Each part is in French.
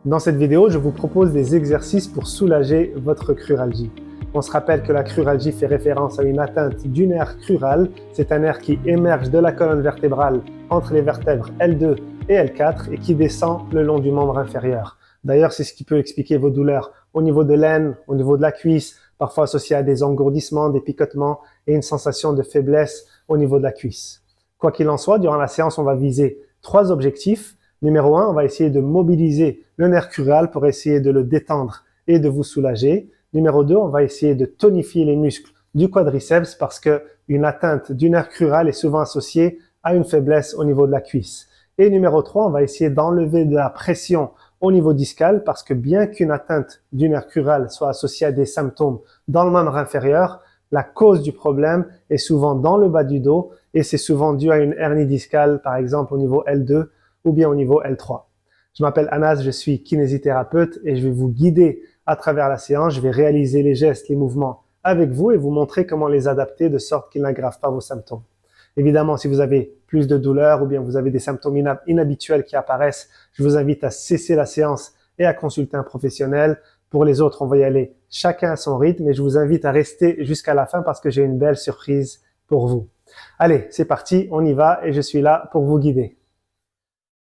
Dans cette vidéo, je vous propose des exercices pour soulager votre cruralgie. On se rappelle que la cruralgie fait référence à une atteinte du nerf crural. C'est un nerf qui émerge de la colonne vertébrale entre les vertèbres L2 et L4 et qui descend le long du membre inférieur. D'ailleurs, c'est ce qui peut expliquer vos douleurs au niveau de l'aine, au niveau de la cuisse, parfois associées à des engourdissements, des picotements et une sensation de faiblesse au niveau de la cuisse. Quoi qu'il en soit, durant la séance, on va viser 3 objectifs. Numéro 1, on va essayer de mobiliser le nerf crural pour essayer de le détendre et de vous soulager. Numéro 2, on va essayer de tonifier les muscles du quadriceps parce qu'une atteinte du nerf crural est souvent associée à une faiblesse au niveau de la cuisse. Et numéro 3, on va essayer d'enlever de la pression au niveau discal parce que bien qu'une atteinte du nerf crural soit associée à des symptômes dans le membre inférieur, la cause du problème est souvent dans le bas du dos et c'est souvent dû à une hernie discale, par exemple au niveau L2 ou bien au niveau L3. Je m'appelle Anas, je suis kinésithérapeute et je vais vous guider à travers la séance. Je vais réaliser les gestes, les mouvements avec vous et vous montrer comment les adapter de sorte qu'ils n'aggravent pas vos symptômes. Évidemment, si vous avez plus de douleurs ou bien vous avez des symptômes inhabituels qui apparaissent, je vous invite à cesser la séance et à consulter un professionnel. Pour les autres, on va y aller chacun à son rythme et je vous invite à rester jusqu'à la fin parce que j'ai une belle surprise pour vous. Allez, c'est parti, on y va et je suis là pour vous guider.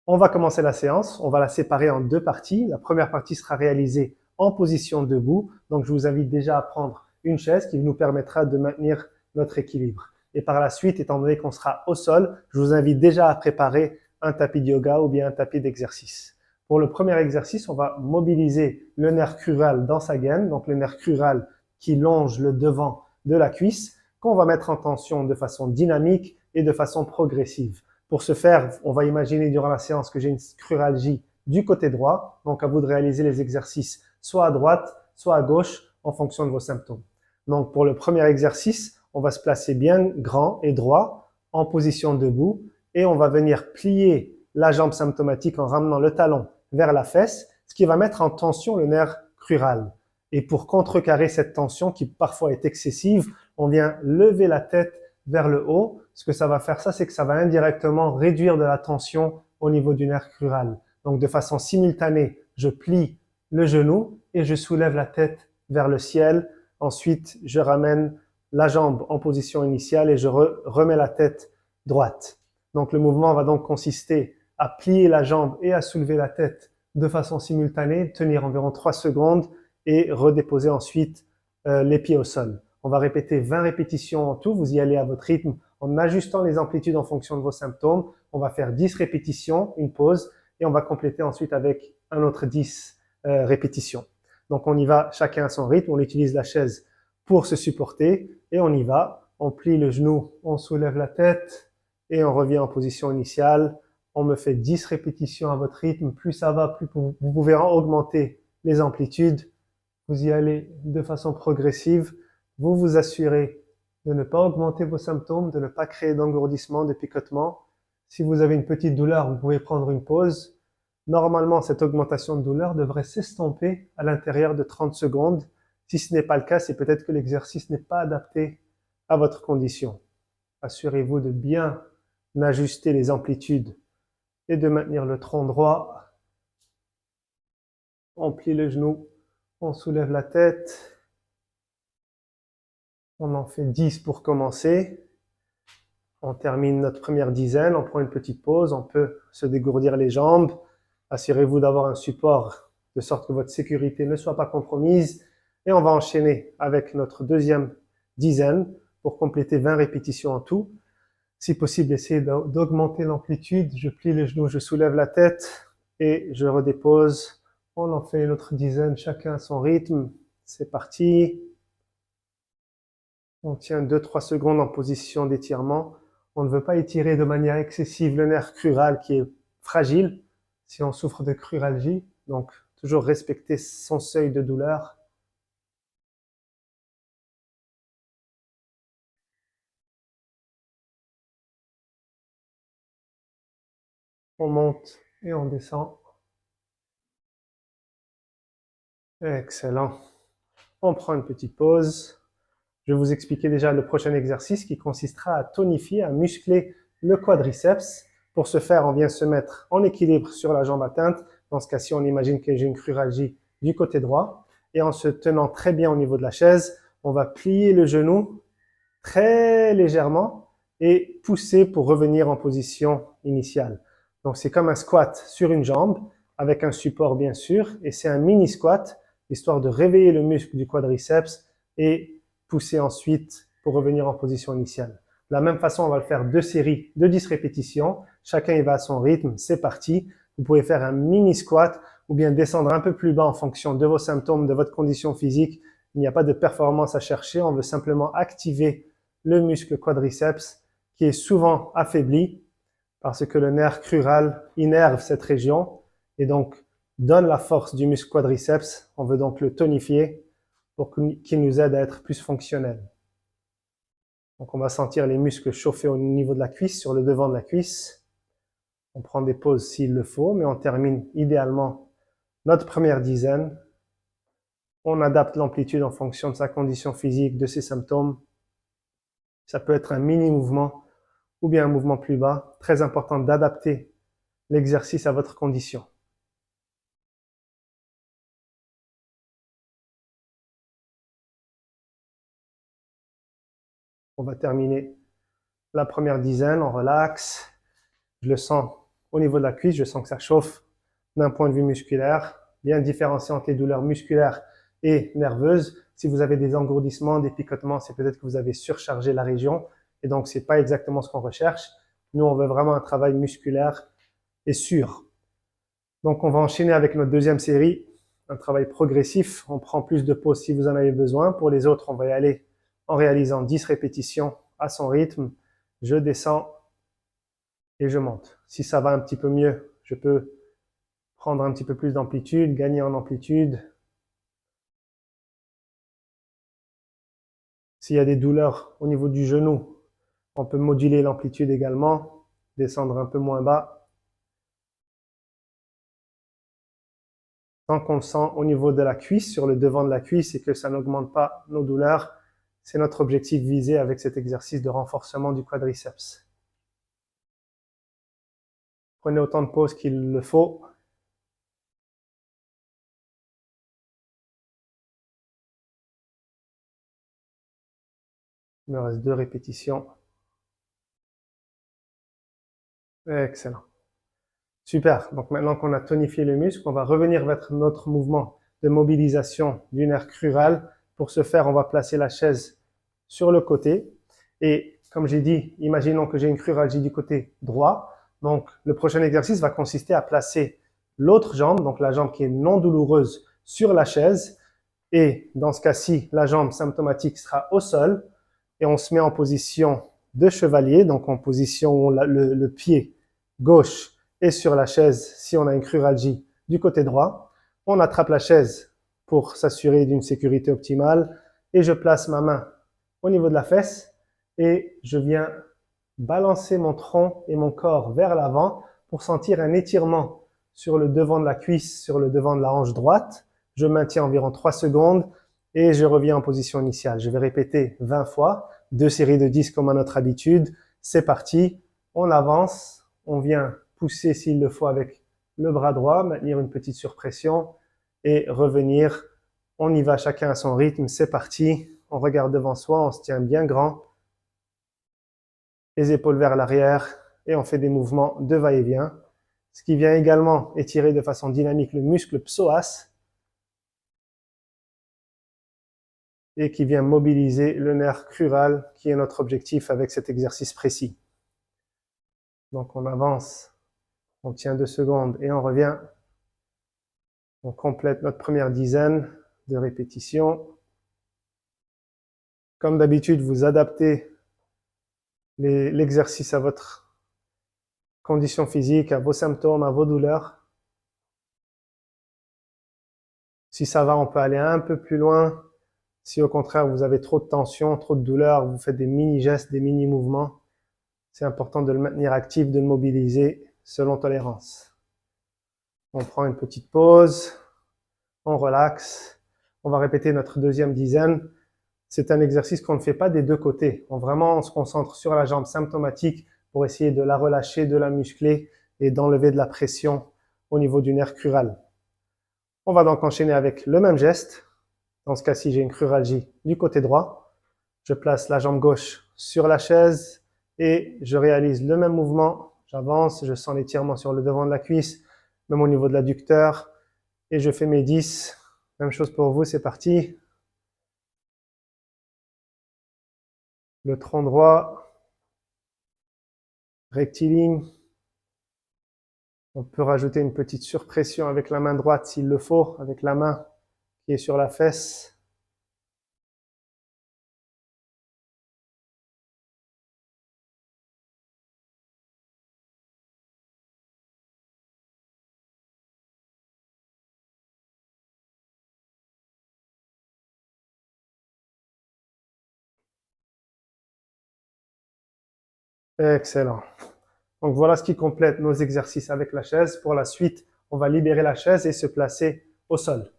On va commencer la séance, on va la séparer en 2 parties. La première partie sera réalisée en position debout, donc je vous invite déjà à prendre une chaise qui nous permettra de maintenir notre équilibre. Et par la suite, étant donné qu'on sera au sol, je vous invite déjà à préparer un tapis de yoga ou bien un tapis d'exercice. Pour le premier exercice, on va mobiliser le nerf crural dans sa gaine, donc le nerf crural qui longe le devant de la cuisse, qu'on va mettre en tension de façon dynamique et de façon progressive. Pour ce faire, on va imaginer durant la séance que j'ai une cruralgie du côté droit, donc à vous de réaliser les exercices soit à droite, soit à gauche, en fonction de vos symptômes. Donc pour le premier exercice, on va se placer bien grand et droit, en position debout, et on va venir plier la jambe symptomatique en ramenant le talon vers la fesse, ce qui va mettre en tension le nerf crural. Et pour contrecarrer cette tension qui parfois est excessive, on vient lever la tête vers le haut. Ce que ça va faire, c'est que ça va indirectement réduire de la tension au niveau du nerf crural. Donc de façon simultanée, je plie le genou et je soulève la tête vers le ciel. Ensuite, je ramène la jambe en position initiale et je remets la tête droite. Donc le mouvement va donc consister à plier la jambe et à soulever la tête de façon simultanée, tenir environ 3 secondes et redéposer ensuite les pieds au sol. On va répéter 20 répétitions en tout, vous y allez à votre rythme en ajustant les amplitudes en fonction de vos symptômes. On va faire 10 répétitions, une pause, et on va compléter ensuite avec un autre 10 répétitions. Donc on y va chacun à son rythme, on utilise la chaise pour se supporter, et on y va. On plie le genou, on soulève la tête, et on revient en position initiale. On me fait 10 répétitions à votre rythme, plus ça va, plus vous pouvez augmenter les amplitudes. Vous y allez de façon progressive. Vous vous assurez de ne pas augmenter vos symptômes, de ne pas créer d'engourdissement, de picotement. Si vous avez une petite douleur, vous pouvez prendre une pause. Normalement, cette augmentation de douleur devrait s'estomper à l'intérieur de 30 secondes. Si ce n'est pas le cas, c'est peut-être que l'exercice n'est pas adapté à votre condition. Assurez-vous de bien ajuster les amplitudes et de maintenir le tronc droit. On plie le genou, on soulève la tête. On en fait 10 pour commencer. On termine notre première dizaine, on prend une petite pause, on peut se dégourdir les jambes. Assurez-vous d'avoir un support de sorte que votre sécurité ne soit pas compromise. Et on va enchaîner avec notre deuxième dizaine pour compléter 20 répétitions en tout. Si possible, essayez d'augmenter l'amplitude. Je plie les genoux, je soulève la tête et je redépose. On en fait une autre dizaine, chacun à son rythme. C'est parti. On tient 2-3 secondes en position d'étirement. On ne veut pas étirer de manière excessive le nerf crural qui est fragile si on souffre de cruralgie. Donc, toujours respecter son seuil de douleur. On monte et on descend. Excellent. On prend une petite pause. Je vais vous expliquer déjà le prochain exercice qui consistera à tonifier, à muscler le quadriceps. Pour ce faire, on vient se mettre en équilibre sur la jambe atteinte. Dans ce cas-ci, on imagine que j'ai une cruralgie du côté droit. Et en se tenant très bien au niveau de la chaise, on va plier le genou très légèrement et pousser pour revenir en position initiale. Donc c'est comme un squat sur une jambe, avec un support bien sûr, et c'est un mini squat, histoire de réveiller le muscle du quadriceps et pousser ensuite pour revenir en position initiale. De la même façon, on va le faire 2 séries de 10 répétitions. Chacun y va à son rythme, c'est parti. Vous pouvez faire un mini squat ou bien descendre un peu plus bas en fonction de vos symptômes, de votre condition physique. Il n'y a pas de performance à chercher, on veut simplement activer le muscle quadriceps qui est souvent affaibli parce que le nerf crural innerve cette région et donc donne la force du muscle quadriceps. On veut donc le tonifier pour qu'il nous aide à être plus fonctionnel. Donc on va sentir les muscles chauffer au niveau de la cuisse, sur le devant de la cuisse. On prend des pauses s'il le faut, mais on termine idéalement notre première dizaine. On adapte l'amplitude en fonction de sa condition physique, de ses symptômes. Ça peut être un mini mouvement ou bien un mouvement plus bas. Très important d'adapter l'exercice à votre condition. On va terminer la première dizaine, on relaxe. Je le sens au niveau de la cuisse, je sens que ça chauffe d'un point de vue musculaire. Bien différencier entre les douleurs musculaires et nerveuses. Si vous avez des engourdissements, des picotements, c'est peut-être que vous avez surchargé la région et donc c'est pas exactement ce qu'on recherche. Nous, on veut vraiment un travail musculaire et sûr. Donc, on va enchaîner avec notre deuxième série, un travail progressif. On prend plus de pauses si vous en avez besoin. Pour les autres, on va y aller en réalisant 10 répétitions à son rythme. Je descends et je monte. Si ça va un petit peu mieux, je peux prendre un petit peu plus d'amplitude, gagner en amplitude. S'il y a des douleurs au niveau du genou, on peut moduler l'amplitude également, descendre un peu moins bas. Tant qu'on le sent au niveau de la cuisse, sur le devant de la cuisse, et que ça n'augmente pas nos douleurs, c'est notre objectif visé avec cet exercice de renforcement du quadriceps. Prenez autant de pauses qu'il le faut. Il me reste 2 répétitions. Excellent. Super. Donc maintenant qu'on a tonifié le muscle, on va revenir vers notre mouvement de mobilisation du nerf crural. Pour ce faire, on va placer la chaise sur le côté. Et comme j'ai dit, imaginons que j'ai une cruralgie du côté droit. Donc le prochain exercice va consister à placer l'autre jambe, donc la jambe qui est non douloureuse, sur la chaise. Et dans ce cas-ci, la jambe symptomatique sera au sol. Et on se met en position de chevalier, donc en position où le pied gauche est sur la chaise si on a une cruralgie du côté droit. On attrape la chaise pour s'assurer d'une sécurité optimale et je place ma main au niveau de la fesse et je viens balancer mon tronc et mon corps vers l'avant pour sentir un étirement sur le devant de la cuisse, sur le devant de la hanche droite. Je maintiens environ 3 secondes et je reviens en position initiale. Je vais répéter 20 fois, 2 séries de 10 comme à notre habitude. C'est parti, on avance, on vient pousser s'il le faut avec le bras droit, maintenir une petite surpression et revenir. On y va chacun à son rythme, c'est parti. On regarde devant soi, on se tient bien grand, les épaules vers l'arrière et on fait des mouvements de va-et-vient. Ce qui vient également étirer de façon dynamique le muscle psoas et qui vient mobiliser le nerf crural qui est notre objectif avec cet exercice précis. Donc on avance, on tient 2 secondes et on revient. On complète notre première dizaine de répétitions. Comme d'habitude, vous adaptez l'exercice à votre condition physique, à vos symptômes, à vos douleurs. Si ça va, on peut aller un peu plus loin. Si au contraire, vous avez trop de tension, trop de douleur, vous faites des mini-gestes, des mini-mouvements. C'est important de le maintenir actif, de le mobiliser selon tolérance. On prend une petite pause, on relaxe. On va répéter notre deuxième dizaine. C'est un exercice qu'on ne fait pas des deux côtés. On se concentre sur la jambe symptomatique pour essayer de la relâcher, de la muscler et d'enlever de la pression au niveau du nerf crural. On va donc enchaîner avec le même geste. Dans ce cas-ci, j'ai une cruralgie du côté droit. Je place la jambe gauche sur la chaise et je réalise le même mouvement. J'avance, je sens l'étirement sur le devant de la cuisse, même au niveau de l'adducteur. Et je fais mes 10. Même chose pour vous, c'est parti. Le tronc droit, rectiligne. On peut rajouter une petite surpression avec la main droite s'il le faut, avec la main qui est sur la fesse. Excellent. Donc voilà ce qui complète nos exercices avec la chaise. Pour la suite, on va libérer la chaise et se placer au sol.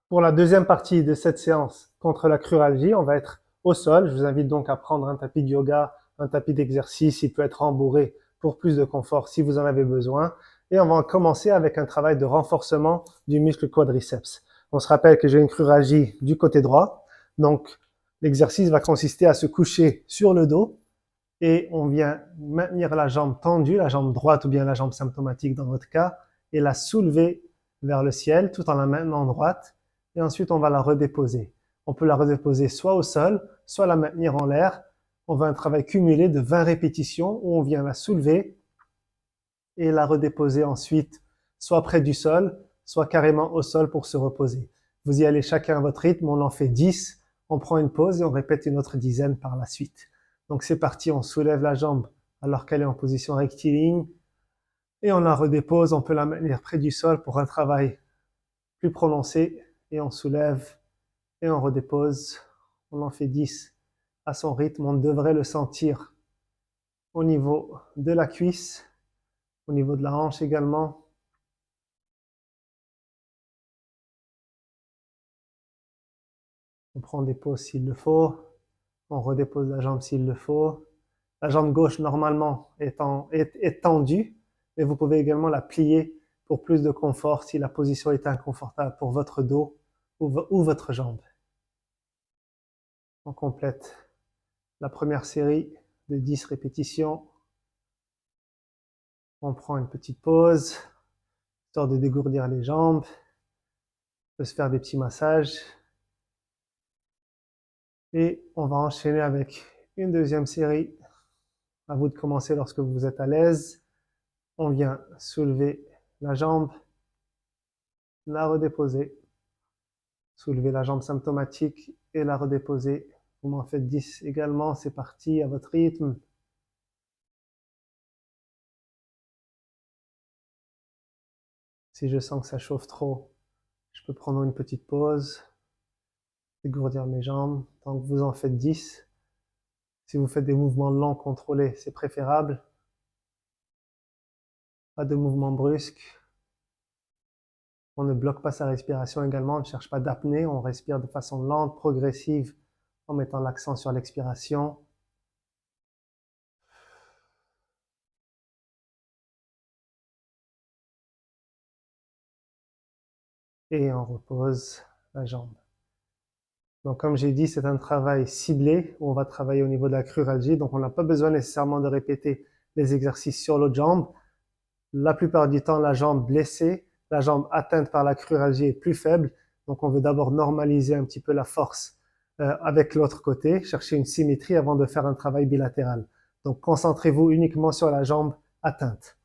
Pour la deuxième partie de cette séance contre la cruralgie, on va être au sol. Je vous invite donc à prendre un tapis de yoga, un tapis d'exercice. Il peut être rembourré pour plus de confort si vous en avez besoin. Et on va commencer avec un travail de renforcement du muscle quadriceps. On se rappelle que j'ai une cruralgie du côté droit. Donc, l'exercice va consister à se coucher sur le dos et on vient maintenir la jambe tendue, la jambe droite ou bien la jambe symptomatique dans votre cas, et la soulever vers le ciel tout en la maintenant droite. Et ensuite, on va la redéposer. On peut la redéposer soit au sol, soit la maintenir en l'air. On va un travail cumulé de 20 répétitions où on vient la soulever et la redéposer ensuite, soit près du sol, soit carrément au sol pour se reposer. Vous y allez chacun à votre rythme, on en fait 10, on prend une pause et on répète une autre dizaine par la suite. Donc c'est parti, on soulève la jambe alors qu'elle est en position rectiligne et on la redépose, on peut la maintenir près du sol pour un travail plus prononcé et on soulève et on redépose. On en fait 10 à son rythme, on devrait le sentir au niveau de la cuisse, au niveau de la hanche également. On prend des pauses s'il le faut, on redépose la jambe s'il le faut. La jambe gauche normalement est tendue, mais vous pouvez également la plier pour plus de confort si la position est inconfortable pour votre dos ou votre jambe. On complète la première série de 10 répétitions. On prend une petite pause, histoire de dégourdir les jambes. On peut se faire des petits massages. Et on va enchaîner avec une deuxième série. À vous de commencer lorsque vous êtes à l'aise. On vient soulever la jambe, la redéposer. Soulever la jambe symptomatique et la redéposer. Vous m'en faites 10 également. C'est parti à votre rythme. Si je sens que ça chauffe trop, je peux prendre une petite pause, dégourdir mes jambes. Tant que vous en faites 10. Si vous faites des mouvements lents, contrôlés, c'est préférable. Pas de mouvements brusques. On ne bloque pas sa respiration également, on ne cherche pas d'apnée, on respire de façon lente, progressive, en mettant l'accent sur l'expiration. Et on repose la jambe. Donc comme j'ai dit, c'est un travail ciblé où on va travailler au niveau de la cruralgie. Donc on n'a pas besoin nécessairement de répéter les exercices sur l'autre jambe. La plupart du temps, la jambe blessée, la jambe atteinte par la cruralgie est plus faible. Donc on veut d'abord normaliser un petit peu la force avec l'autre côté, chercher une symétrie avant de faire un travail bilatéral. Donc concentrez-vous uniquement sur la jambe atteinte.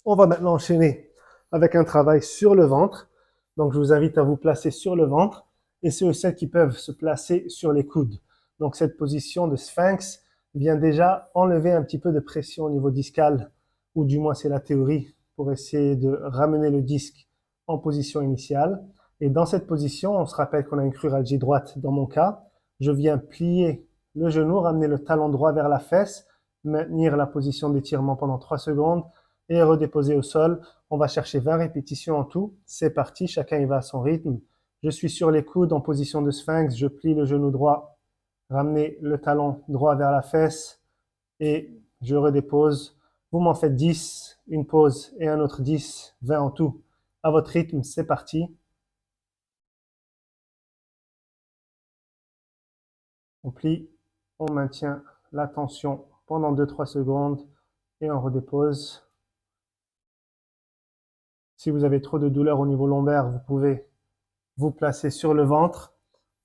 On va maintenant enchaîner avec un travail sur le ventre. Donc je vous invite à vous placer sur le ventre et ceux et celles qui peuvent se placer sur les coudes. Donc cette position de sphinx vient déjà enlever un petit peu de pression au niveau discal, ou du moins c'est la théorie, pour essayer de ramener le disque en position initiale. Et dans cette position, on se rappelle qu'on a une cruralgie droite dans mon cas. Je viens plier le genou, ramener le talon droit vers la fesse, maintenir la position d'étirement pendant 3 secondes et redéposer au sol. On va chercher 20 répétitions en tout. C'est parti, chacun y va à son rythme. Je suis sur les coudes en position de sphinx, je plie le genou droit, ramener le talon droit vers la fesse et je redépose Vous m'en faites 10, une pause et un autre 10, 20 en tout. À votre rythme, c'est parti. On plie, on maintient la tension pendant 2-3 secondes et on redépose. Si vous avez trop de douleur au niveau lombaire, vous pouvez vous placer sur le ventre.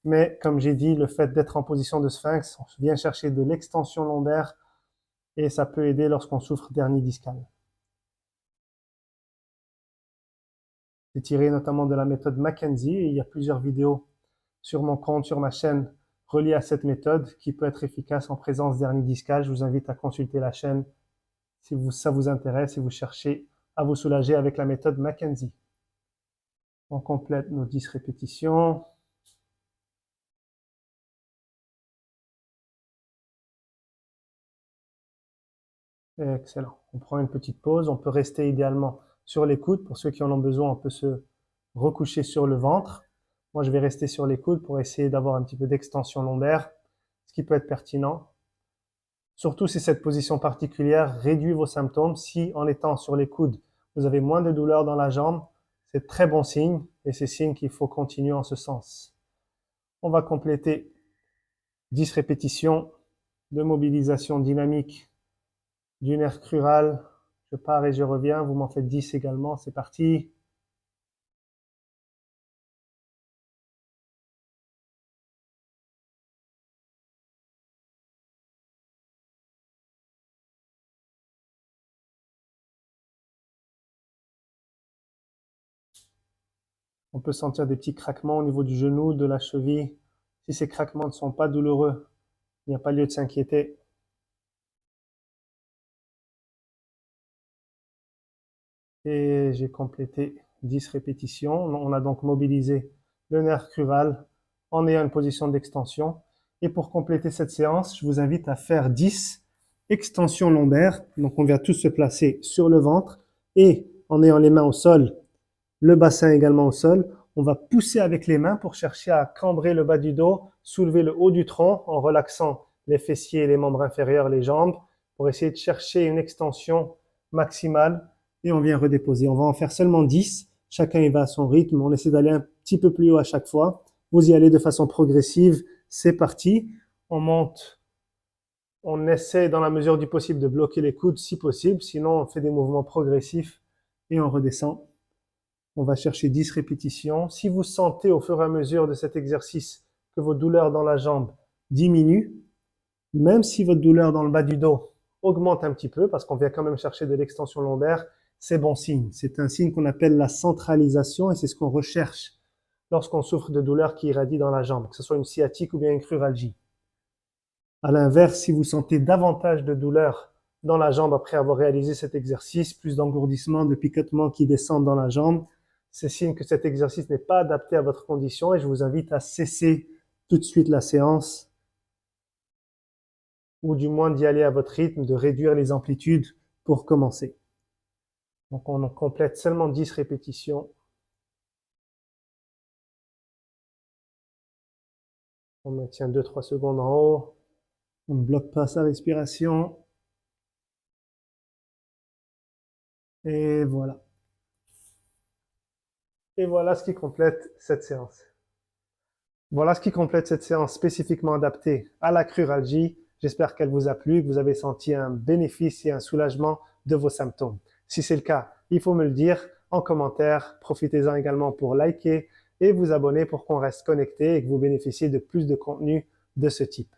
Mais comme j'ai dit, le fait d'être en position de sphinx, on vient chercher de l'extension lombaire et ça peut aider lorsqu'on souffre d'hernie discale. C'est tiré notamment de la méthode Mackenzie et il y a plusieurs vidéos sur mon compte, sur ma chaîne, reliées à cette méthode qui peut être efficace en présence d'hernie discale. Je vous invite à consulter la chaîne si ça vous intéresse et vous cherchez à vous soulager avec la méthode Mackenzie. On complète nos 10 répétitions. Excellent. On prend une petite pause. On peut rester idéalement sur les coudes. Pour ceux qui en ont besoin, on peut se recoucher sur le ventre. Moi, je vais rester sur les coudes pour essayer d'avoir un petit peu d'extension lombaire, ce qui peut être pertinent. Surtout si cette position particulière réduit vos symptômes. Si en étant sur les coudes, vous avez moins de douleur dans la jambe, c'est très bon signe et c'est signe qu'il faut continuer en ce sens. On va compléter 10 répétitions de mobilisation dynamique du nerf crural. Je pars et je reviens. Vous m'en faites 10 également. C'est parti. On peut sentir des petits craquements au niveau du genou, de la cheville. Si ces craquements ne sont pas douloureux, il n'y a pas lieu de s'inquiéter. Et j'ai complété 10 répétitions. On a donc mobilisé le nerf crural en ayant une position d'extension. Et pour compléter cette séance, je vous invite à faire 10 extensions lombaires. Donc on vient tous se placer sur le ventre et en ayant les mains au sol, le bassin également au sol, on va pousser avec les mains pour chercher à cambrer le bas du dos, soulever le haut du tronc en relaxant les fessiers, les membres inférieurs, les jambes, pour essayer de chercher une extension maximale et on vient redéposer. On va en faire seulement 10, chacun y va à son rythme, on essaie d'aller un petit peu plus haut à chaque fois. Vous y allez de façon progressive, c'est parti. On monte, on essaie dans la mesure du possible de bloquer les coudes si possible, sinon on fait des mouvements progressifs et on redescend. On va chercher 10 répétitions. Si vous sentez au fur et à mesure de cet exercice que vos douleurs dans la jambe diminuent, même si votre douleur dans le bas du dos augmente un petit peu, parce qu'on vient quand même chercher de l'extension lombaire, c'est bon signe. C'est un signe qu'on appelle la centralisation et c'est ce qu'on recherche lorsqu'on souffre de douleurs qui irradient dans la jambe, que ce soit une sciatique ou bien une cruralgie. À l'inverse, si vous sentez davantage de douleur dans la jambe après avoir réalisé cet exercice, plus d'engourdissement, de picotements qui descendent dans la jambe, c'est signe que cet exercice n'est pas adapté à votre condition et je vous invite à cesser tout de suite la séance ou du moins d'y aller à votre rythme, de réduire les amplitudes pour commencer. Donc on en complète seulement 10 répétitions. On maintient 2-3 secondes en haut. On ne bloque pas sa respiration. Et voilà. Et voilà ce qui complète cette séance. Voilà ce qui complète cette séance spécifiquement adaptée à la cruralgie. J'espère qu'elle vous a plu, que vous avez senti un bénéfice et un soulagement de vos symptômes. Si c'est le cas, il faut me le dire en commentaire. Profitez-en également pour liker et vous abonner pour qu'on reste connecté et que vous bénéficiez de plus de contenu de ce type.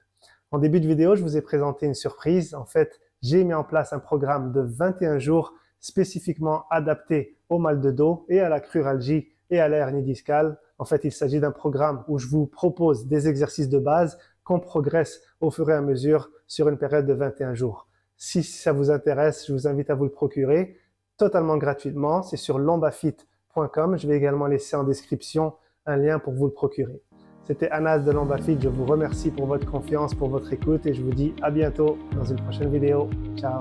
En début de vidéo, je vous ai présenté une surprise. En fait, j'ai mis en place un programme de 21 jours spécifiquement adapté au mal de dos et à la cruralgie et à la hernie discale. En fait, il s'agit d'un programme où je vous propose des exercices de base qu'on progresse au fur et à mesure sur une période de 21 jours. Si ça vous intéresse, je vous invite à vous le procurer totalement gratuitement. C'est sur lombafit.com. Je vais également laisser en description un lien pour vous le procurer. C'était Anas de Lombafit. Je vous remercie pour votre confiance, pour votre écoute et je vous dis à bientôt dans une prochaine vidéo. Ciao.